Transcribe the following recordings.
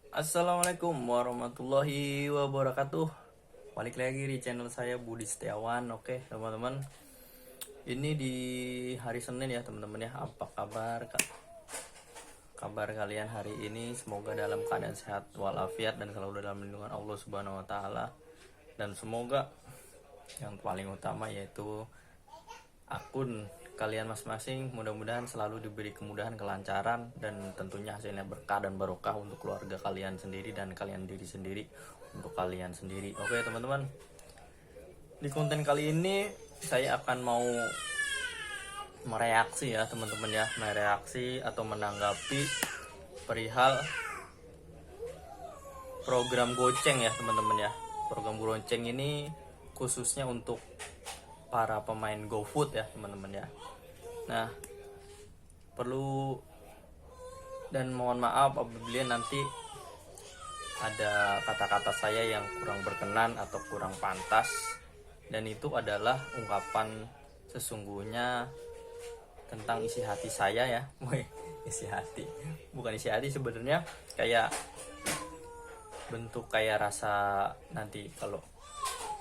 Assalamualaikum warahmatullahi wabarakatuh. Balik lagi di channel saya Budi Setiawan. Oke teman-teman, ini di hari Senin ya teman-teman ya. Apa kabar kalian hari ini? Semoga dalam keadaan sehat walafiat dan selalu dalam lindungan Allah Subhanahu wa taala. Dan semoga yang paling utama yaitu akun kalian masing-masing mudah-mudahan selalu diberi kemudahan, kelancaran, dan tentunya hasilnya berkah dan barokah untuk keluarga kalian sendiri dan kalian diri sendiri untuk kalian sendiri. Oke teman-teman, di konten kali ini saya akan mau mereaksi ya teman-teman ya, mereaksi atau menanggapi perihal program goceng ya teman-teman ya. Program goceng ini khususnya untuk para pemain GoFood ya teman-teman ya. Nah, perlu dan mohon maaf apabila nanti ada kata-kata saya yang kurang berkenan atau kurang pantas, dan itu adalah ungkapan sesungguhnya tentang isi hati saya ya. Woi, isi hati. Bukan isi hati sebenarnya, kayak bentuk kayak rasa nanti kalau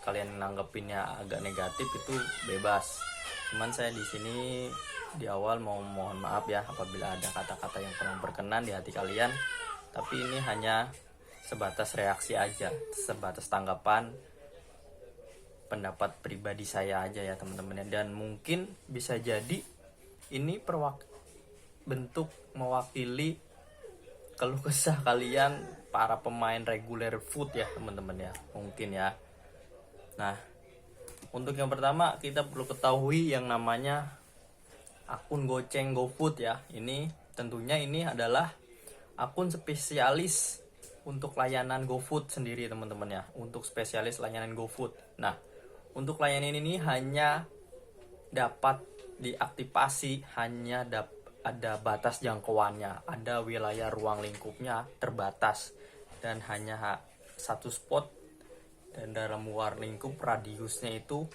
kalian nanggepinnya agak negatif itu bebas. Cuman saya di sini di awal mau mohon maaf ya apabila ada kata-kata yang kurang berkenan di hati kalian. Tapi ini hanya sebatas reaksi aja, sebatas tanggapan pendapat pribadi saya aja ya teman-teman. Dan mungkin bisa jadi ini bentuk mewakili keluh kesah kalian para pemain reguler food ya teman-teman ya, mungkin ya. Nah, untuk yang pertama kita perlu ketahui yang namanya akun goceng GoFood ya. Ini tentunya ini adalah akun spesialis untuk layanan GoFood sendiri teman-teman ya. Untuk spesialis layanan GoFood. Nah, untuk layanan ini hanya dapat diaktifasi, hanya ada batas jangkauannya, ada wilayah ruang lingkupnya terbatas dan hanya satu spot, dan dalam luar lingkup radiusnya itu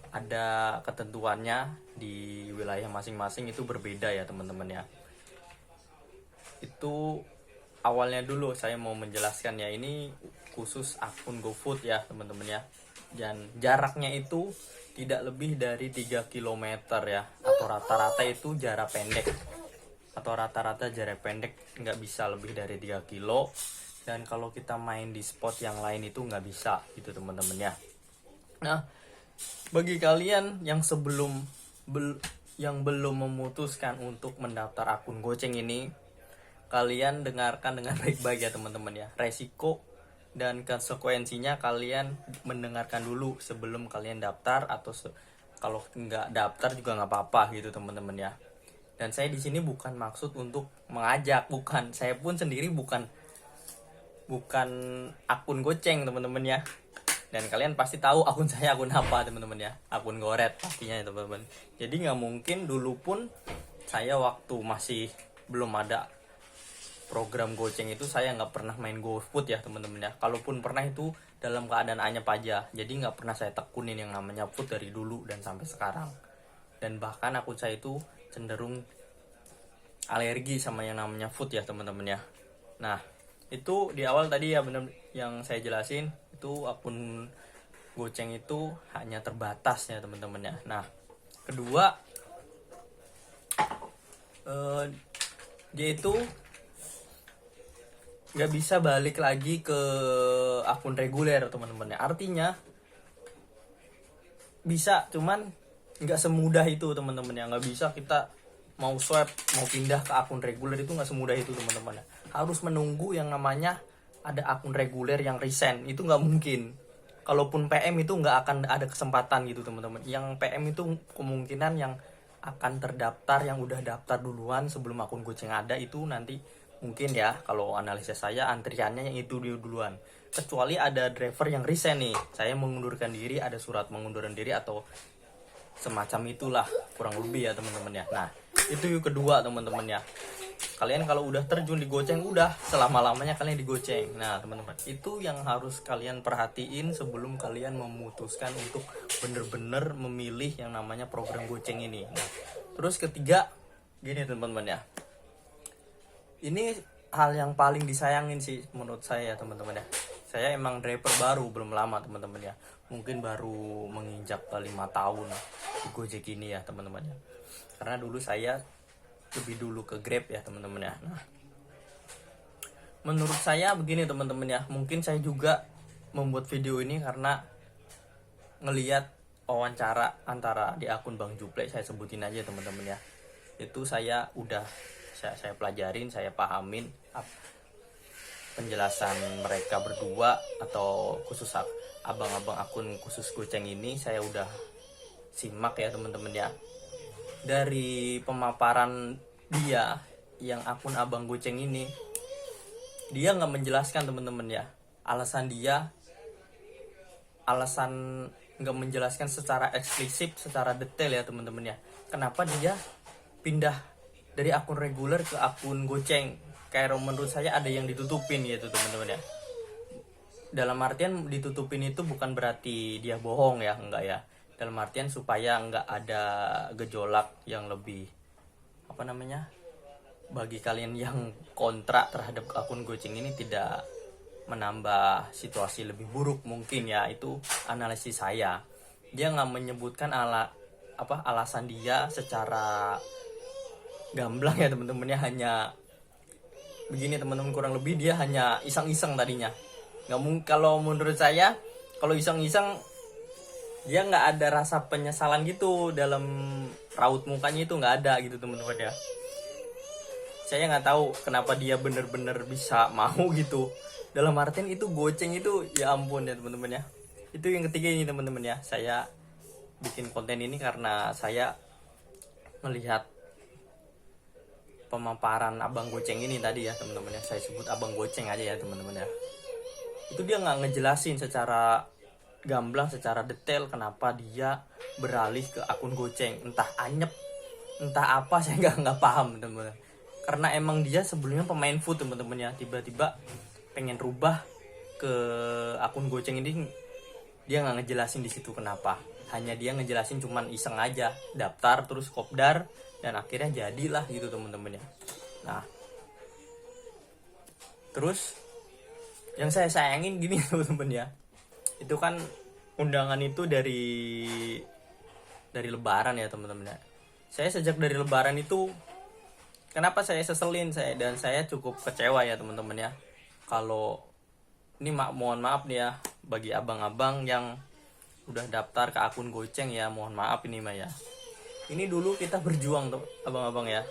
ada ketentuannya di wilayah masing-masing itu berbeda ya teman-teman ya. Itu awalnya dulu saya mau menjelaskan ya, ini khusus akun GoFood ya teman-teman ya. Dan jaraknya itu tidak lebih dari 3 km ya, atau rata-rata itu jarak pendek. Atau rata-rata jarak pendek nggak bisa lebih dari 3 kilo. Dan kalau kita main di spot yang lain itu nggak bisa gitu teman-teman ya. Nah, bagi kalian yang belum memutuskan untuk mendaftar akun goceng ini, kalian dengarkan dengan baik-baik ya teman-teman ya. Resiko dan konsekuensinya kalian mendengarkan dulu sebelum kalian daftar, atau kalau nggak daftar juga nggak apa-apa gitu teman-teman ya. Dan saya di sini bukan maksud untuk mengajak, bukan. Saya pun sendiri bukan akun goceng teman-teman ya. Dan kalian pasti tahu akun saya akun apa teman-teman ya, akun goret pastinya ya teman-teman. Jadi nggak mungkin dulu pun saya waktu masih belum ada program goceng itu saya nggak pernah main GoFood ya teman-teman ya. Kalaupun pernah itu dalam keadaan anyep aja, jadi nggak pernah saya tekunin yang namanya food dari dulu dan sampai sekarang. Dan bahkan akun saya itu cenderung alergi sama yang namanya food ya teman-teman ya. Nah, itu di awal tadi ya benar yang saya jelasin, itu akun goceng itu hanya terbatas ya teman-teman ya. Nah, kedua dia itu nggak bisa balik lagi ke akun reguler teman-teman ya. Artinya bisa, cuman nggak semudah itu teman-teman ya. Nggak bisa kita mau swipe mau pindah ke akun reguler itu nggak semudah itu teman-teman ya. Harus menunggu yang namanya ada akun reguler yang resign, itu nggak mungkin. Kalaupun PM itu nggak akan ada kesempatan gitu teman-teman. Yang PM itu kemungkinan yang akan terdaftar, yang udah daftar duluan sebelum akun goceng ada itu nanti mungkin ya, kalau analisis saya antriannya yang itu duluan. Kecuali ada driver yang resign nih, saya mengundurkan diri, ada surat mengundurkan diri atau semacam itulah kurang lebih ya teman-teman ya. Nah, itu yang kedua teman-teman ya. Kalian kalau udah terjun di goceng, udah selama-lamanya kalian di goceng. Nah teman-teman, itu yang harus kalian perhatiin sebelum kalian memutuskan untuk bener-bener memilih yang namanya program goceng ini. Nah, terus ketiga gini teman-teman ya, ini hal yang paling disayangin sih menurut saya teman-teman ya. Saya emang driver baru, belum lama teman-teman ya, mungkin baru menginjak ke 5 tahun di Gojek ini ya teman-teman ya. Karena dulu saya lebih dulu ke Grab ya teman-teman ya. Nah, menurut saya begini teman-teman ya, mungkin saya juga membuat video ini karena ngelihat wawancara antara di akun Bang Juple, saya sebutin aja teman-teman ya. Itu saya udah saya pelajarin, saya pahamin penjelasan mereka berdua, atau khusus abang-abang akun khusus Goceng ini saya udah simak ya teman-teman ya. Dari pemaparan dia yang akun abang Goceng ini, dia nggak menjelaskan teman-teman ya, alasan nggak menjelaskan secara eksplisit, secara detail ya teman-teman ya, kenapa dia pindah dari akun reguler ke akun Goceng. Kayak menurut saya ada yang ditutupin gitu teman-teman ya. Dalam artian ditutupin itu bukan berarti dia bohong ya, enggak ya. Dalam artian supaya enggak ada gejolak yang lebih bagi kalian yang kontra terhadap akun Goceng ini, tidak menambah situasi lebih buruk mungkin ya. Itu analisis saya. Dia nggak menyebutkan alasan dia secara gamblang ya teman-teman ya, hanya begini teman-teman, kurang lebih dia hanya iseng-iseng tadinya. Nggak mungkin, kalau menurut saya kalau iseng-iseng dia nggak ada rasa penyesalan gitu dalam raut mukanya, itu nggak ada gitu teman-teman ya. Saya nggak tahu kenapa dia bener-bener bisa mau gitu. Dalam artian itu Goceng itu, ya ampun ya teman-teman ya. Itu yang ketiga ini teman-teman ya, saya bikin konten ini karena saya melihat pemaparan abang Goceng ini tadi ya teman-teman ya. Saya sebut abang Goceng aja ya teman-teman ya. Itu dia nggak ngejelasin secara gamblang, secara detail kenapa dia beralih ke akun Goceng. Entah anyep, entah apa, saya nggak paham teman-teman. Karena emang dia sebelumnya pemain food teman-teman ya, tiba-tiba pengen rubah ke akun Goceng ini, dia nggak ngejelasin di situ kenapa. Hanya dia ngejelasin cuman iseng aja, daftar terus kopdar, dan akhirnya jadilah gitu teman-teman ya. Nah, terus yang saya sayangin gini teman-teman ya, itu kan undangan itu dari Lebaran ya teman-teman ya. Saya sejak dari Lebaran itu, kenapa saya seselin, dan saya cukup kecewa ya teman-teman ya. Kalau ini mohon maaf nih ya bagi abang-abang yang udah daftar ke akun Goceng ya, mohon maaf ini mah ya. Ini dulu kita berjuang tuh abang-abang ya.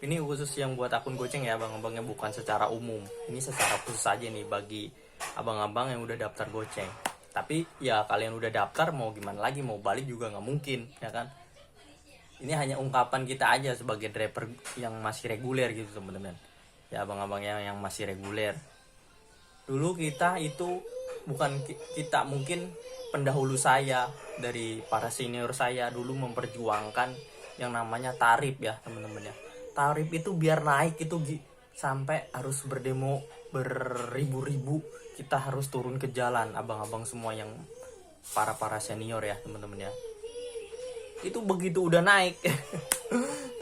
Ini khusus yang buat akun Goceng ya abang-abangnya, bukan secara umum. Ini secara khusus aja nih bagi abang-abang yang udah daftar Goceng. Tapi ya kalian udah daftar, mau gimana lagi, mau balik juga nggak mungkin ya kan. Ini hanya ungkapan kita aja sebagai driver yang masih reguler gitu teman-teman. Ya abang-abang yang masih reguler. Dulu kita itu mungkin pendahulu saya, dari para senior saya dulu memperjuangkan yang namanya tarif ya teman-teman ya. Tarif itu biar naik itu sampai harus berdemo beribu-ribu, kita harus turun ke jalan, abang-abang semua yang para senior ya teman-teman ya. Itu begitu udah naik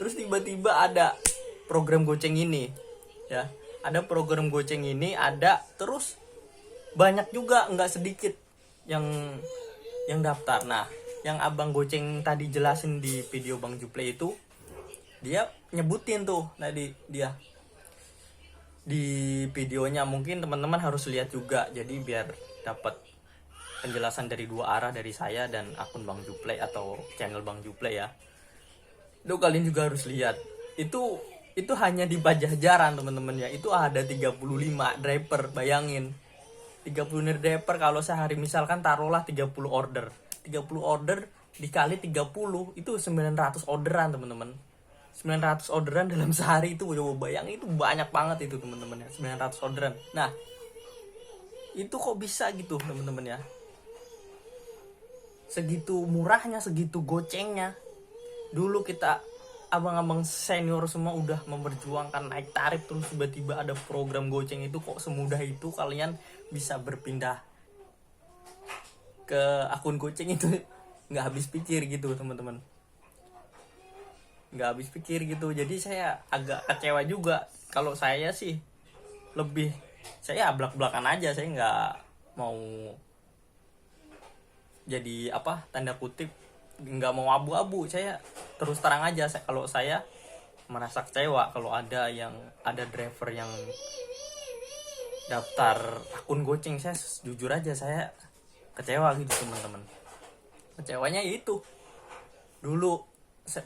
terus tiba-tiba ada program Goceng ini ya. Ada program Goceng ini ada, terus banyak juga, nggak sedikit yang daftar. Nah, yang abang Goceng tadi jelasin di video Bang Juple itu, dia nyebutin tuh tadi dia di videonya, mungkin teman-teman harus lihat juga, jadi biar dapat penjelasan dari dua arah, dari saya dan akun Bang Juple atau channel Bang Juple ya. Itu kalian juga harus lihat. Itu hanya di Pajajaran teman-teman ya. Itu ada 35 driver, bayangin. 30 driver kalau sehari misalkan taruhlah 30 order. 30 order dikali 30 itu 900 orderan teman-teman. 900 orderan dalam sehari itu, coba bayangin, itu banyak banget itu teman-teman ya, 900 orderan. Nah, itu kok bisa gitu teman-teman ya. Segitu murahnya, segitu gocengnya. Dulu kita abang-abang senior semua udah memperjuangkan naik tarif, terus tiba-tiba ada program Goceng itu, kok semudah itu kalian bisa berpindah ke akun Goceng itu. Nggak habis pikir gitu teman-teman, nggak habis pikir gitu. Jadi saya agak kecewa juga. Kalau saya sih lebih saya ablak-belakan aja, saya nggak mau jadi apa tanda kutip, nggak mau abu-abu. Saya terus terang aja, kalau saya merasa kecewa kalau ada driver yang daftar akun goceng. Saya jujur aja saya kecewa gitu teman-teman. Kecewanya itu dulu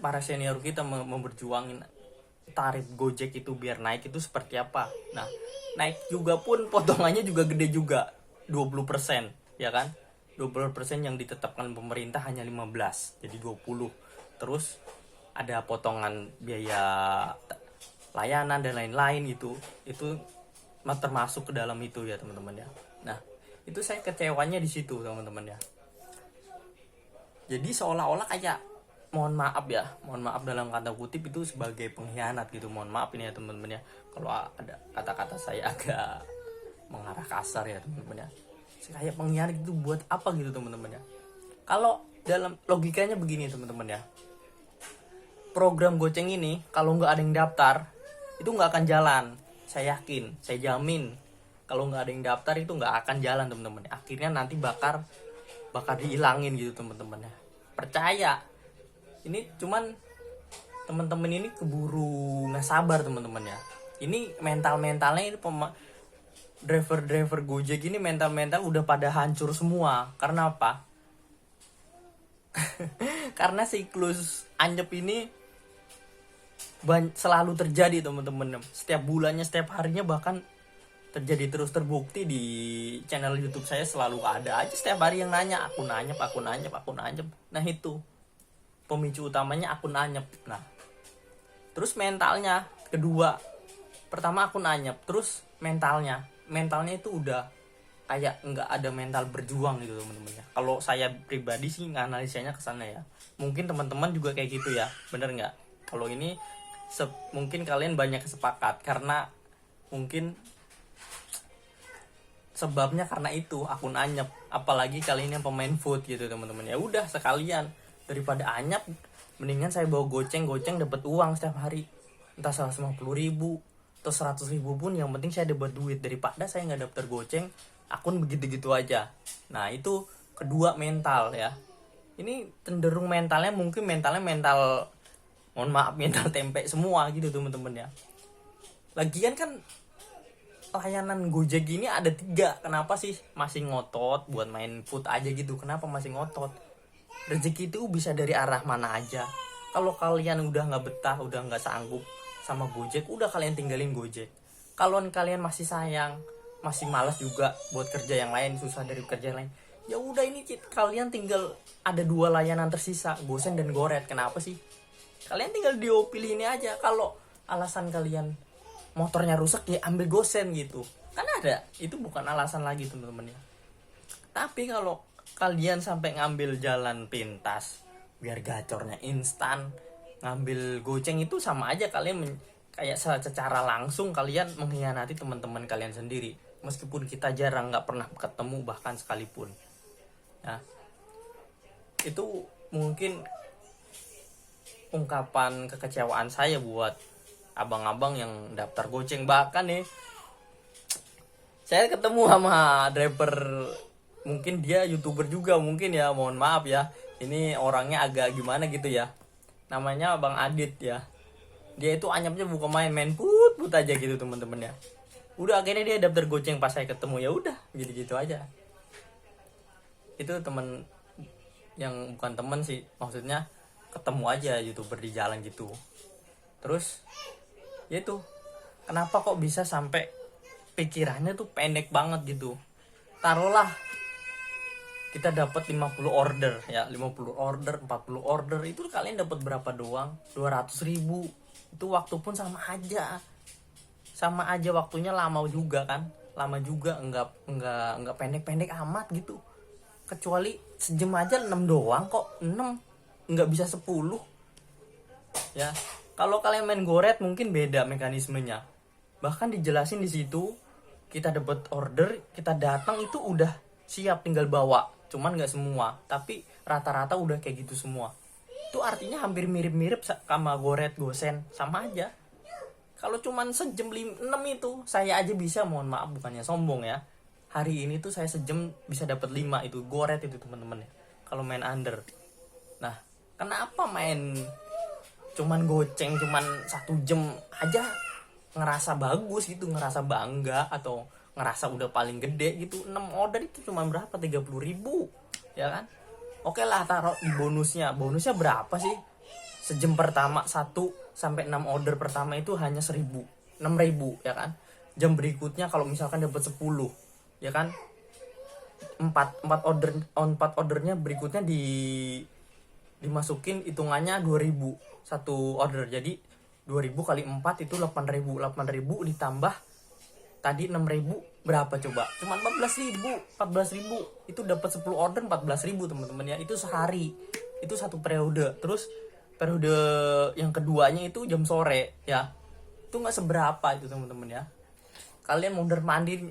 para senior kita memperjuangin tarif Gojek itu biar naik itu seperti apa. Nah, naik juga pun potongannya juga gede juga, 20%, ya kan? 20% yang ditetapkan pemerintah hanya 15, jadi 20. Terus ada potongan biaya layanan dan lain-lain gitu. Itu termasuk ke dalam itu ya, teman-teman ya. Nah, itu saya kecewanya di situ, teman-teman ya. Jadi seolah-olah kayak mohon maaf dalam kata kutip itu sebagai pengkhianat gitu. Mohon maaf ini ya teman-teman ya, kalau ada kata-kata saya agak mengarah kasar ya teman-teman ya. Kayak pengkhianat itu buat apa gitu teman-teman ya. Kalau dalam logikanya begini teman-teman ya, program goceng ini kalau nggak ada yang daftar itu nggak akan jalan. Saya yakin, saya jamin kalau nggak ada yang daftar itu nggak akan jalan teman-teman. Akhirnya nanti bakal dihilangin gitu teman-teman ya. Percaya. Ini cuman teman-teman ini keburu nggak sabar teman-teman ya. Ini mentalnya ini driver Gojek ini mental udah pada hancur semua. Karena apa? Karena siklus anyep ini selalu terjadi teman-teman. Setiap bulannya, setiap harinya, bahkan terjadi terus, terbukti di channel YouTube saya selalu ada aja setiap hari yang nanya akun anyep. Nah itu pemicu utamanya akun anyep. Nah terus mentalnya kedua, pertama akun anyep, terus mentalnya itu udah kayak nggak ada mental berjuang gitu teman-teman ya. Kalau saya pribadi sih nganalisanya ke sana ya. Mungkin teman-teman juga kayak gitu ya, bener nggak? Kalau ini mungkin kalian banyak kesepakat karena mungkin sebabnya karena itu akun anyep. Apalagi kalian yang pemain food gitu teman-teman ya. Udah sekalian, daripada anyep mendingan saya bawa goceng dapat uang setiap hari, entah 150.000 atau 100.000 pun, yang penting saya dapat duit, daripada saya nggak daftar goceng akun begitu-gitu aja. Nah itu kedua, mental ya. Ini cenderung mental mohon maaf mental tempe semua gitu teman-teman ya. Lagian kan layanan Gojek ini ada 3, kenapa sih masih ngotot buat main food aja gitu? Kenapa masih ngotot? Rezeki itu bisa dari arah mana aja. Kalau kalian udah nggak betah, udah nggak sanggup sama Gojek, udah kalian tinggalin Gojek. Kalau kalian masih sayang, masih malas juga buat kerja yang lain, susah dari kerja yang lain, ya udah ini kalian tinggal ada 2 layanan tersisa, Gosen dan Goret. Kenapa sih? Kalian tinggal pilih ini aja. Kalau alasan kalian motornya rusak, ya ambil Gosen gitu. Kan ada, itu bukan alasan lagi teman-teman ya. Tapi kalau kalian sampai ngambil jalan pintas biar gacornya instan, ngambil goceng, itu sama aja kalian kayak secara langsung kalian mengkhianati teman-teman kalian sendiri. Meskipun kita jarang, nggak pernah ketemu bahkan sekalipun. Nah, itu mungkin ungkapan kekecewaan saya buat abang-abang yang daftar goceng. Bahkan nih saya ketemu sama driver, mungkin dia YouTuber juga mungkin ya, mohon maaf ya, ini orangnya agak gimana gitu ya, namanya Bang Adit ya. Dia itu anyapnya bukan main put aja gitu teman-teman ya. Udah akhirnya dia daftar goceng, pas saya ketemu ya udah gitu-gitu aja. Itu teman yang bukan teman sih, maksudnya ketemu aja YouTuber di jalan gitu. Terus ya itu, kenapa kok bisa sampai pikirannya tuh pendek banget gitu. Taruhlah kita dapat 50 order ya, 50 order, 40 order, itu kalian dapat berapa doang? 200.000. Itu waktu pun sama aja waktunya lama juga kan, enggak pendek-pendek amat gitu. Kecuali sejam aja 6 doang kok, 6 enggak bisa 10 ya. Kalau kalian main Goret mungkin beda mekanismenya, bahkan dijelasin di situ. Kita dapat order, kita datang itu udah siap, tinggal bawa. Cuman nggak semua, tapi rata-rata udah kayak gitu semua. Itu artinya hampir mirip-mirip sama Goret, Gosen, sama aja. Kalau cuman sejam 6 itu saya aja bisa, mohon maaf bukannya sombong ya, hari ini tuh saya sejam bisa dapat 5 itu goret itu teman-teman ya, kalau main under. Nah kenapa main cuman goceng cuman 1 jam aja ngerasa bagus gitu, ngerasa bangga atau ngerasa udah paling gede gitu. 6 order itu cuma berapa, 30.000 ya kan. Oke lah taruh di bonusnya berapa sih sejam pertama, 1 sampai 6 order pertama itu hanya 6.000 ya kan. Jam berikutnya kalau misalkan dapat 10 ya kan, 4 ordernya berikutnya dimasukin hitungannya 2.000 satu order, jadi 2.000 kali 4 itu 8.000 ditambah tadi 6.000 berapa coba, cuma 14.000 itu dapat 10 order 14.000 teman-teman ya. Itu sehari, itu satu periode. Terus periode yang keduanya itu jam sore ya, itu nggak seberapa itu teman-teman ya. Kalian mondar mandir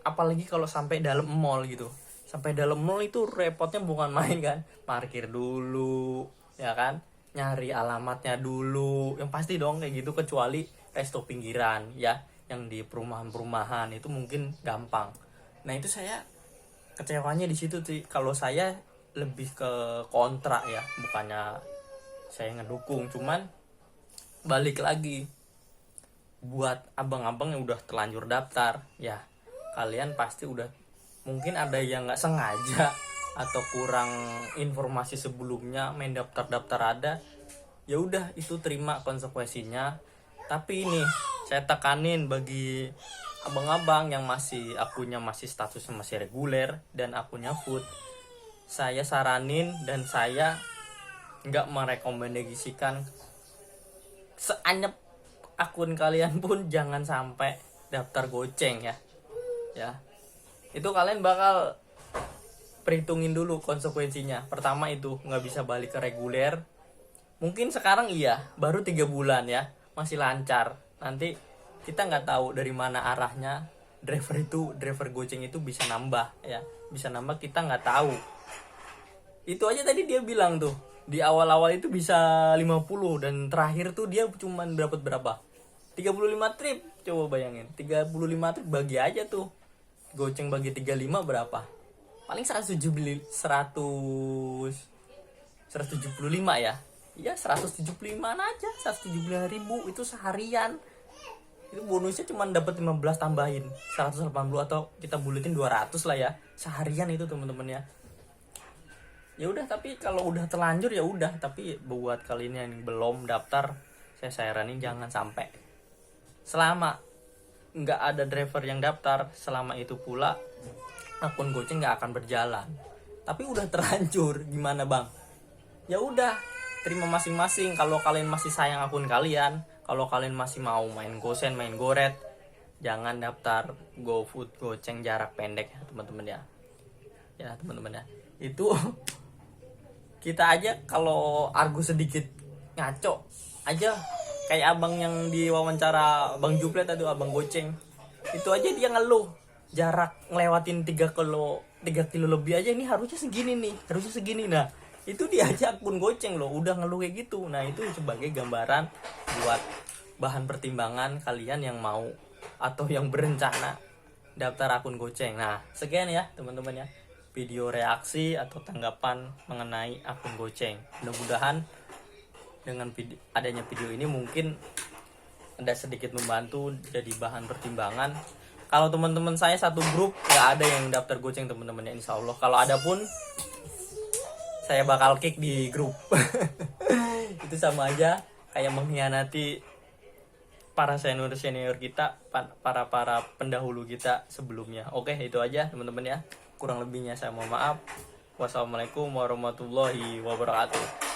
apalagi kalau sampai dalam mall gitu, sampai dalam mall itu repotnya bukan main kan, parkir dulu ya kan, nyari alamatnya dulu yang pasti dong kayak gitu, kecuali resto pinggiran ya yang di perumahan itu mungkin gampang. Nah itu saya kecewanya di situ sih. Kalau saya lebih ke kontra ya, bukannya saya ngedukung, cuman balik lagi buat abang-abang yang udah terlanjur daftar ya, kalian pasti udah mungkin ada yang nggak sengaja atau kurang informasi sebelumnya main daftar ada, ya udah itu terima konsekuensinya. Tapi ini saya tekanin bagi abang-abang yang masih akunnya masih statusnya masih reguler dan akunnya food, saya saranin dan saya nggak merekomendasikan seanyap akun kalian pun jangan sampai daftar goceng ya. Itu kalian bakal perhitungin dulu konsekuensinya. Pertama itu nggak bisa balik ke reguler. Mungkin sekarang iya baru 3 bulan ya, masih lancar. Nanti kita nggak tahu dari mana arahnya driver goceng itu bisa nambah ya, bisa nambah, kita nggak tahu. Itu aja tadi dia bilang tuh di awal-awal itu bisa 50 dan terakhir tuh dia cuman dapat berapa, 35 trip. Coba bayangin 35 trip bagi aja tuh goceng bagi 35 berapa, paling 175 ya. Ya 175 aja, 175.000 itu seharian. Itu bonusnya cuma dapat 15 tambahin 180 atau kita buletin 200 lah ya seharian itu teman-teman ya. Ya udah, tapi kalau udah terlanjur ya udah. Tapi buat kalian yang belum daftar, saya saranin jangan sampai. Selama nggak ada driver yang daftar, selama itu pula akun goceng nggak akan berjalan. Tapi udah terlanjur gimana bang? Ya udah, terima masing-masing. Kalau kalian masih sayang akun kalian, kalau kalian masih mau main gosen, main goret, jangan daftar GoFood, goceng jarak pendek ya teman-teman ya. Ya teman-teman ya. Itu kita aja kalau argu sedikit ngaco aja, kayak abang yang di wawancara Bang Juplet tadi, abang goceng. Itu aja dia ngeluh jarak ngelewatin 3 kilo lebih aja, ini harusnya segini nih, harusnya segini. Nah itu dia aja akun goceng loh udah ngeluh kayak gitu. Nah itu sebagai gambaran buat bahan pertimbangan kalian yang mau atau yang berencana daftar akun goceng. Nah sekian ya teman-teman ya video reaksi atau tanggapan mengenai akun goceng. Mudah-mudahan dengan adanya video ini mungkin ada sedikit membantu jadi bahan pertimbangan. Kalau teman-teman saya satu grup nggak ada yang daftar goceng teman-teman ya, insya Allah. Kalau ada pun saya bakal kick di grup. Itu sama aja kayak mengkhianati para senior kita, para pendahulu kita sebelumnya. Oke, itu aja teman-teman ya. Kurang lebihnya saya mohon maaf. Wassalamualaikum warahmatullahi wabarakatuh.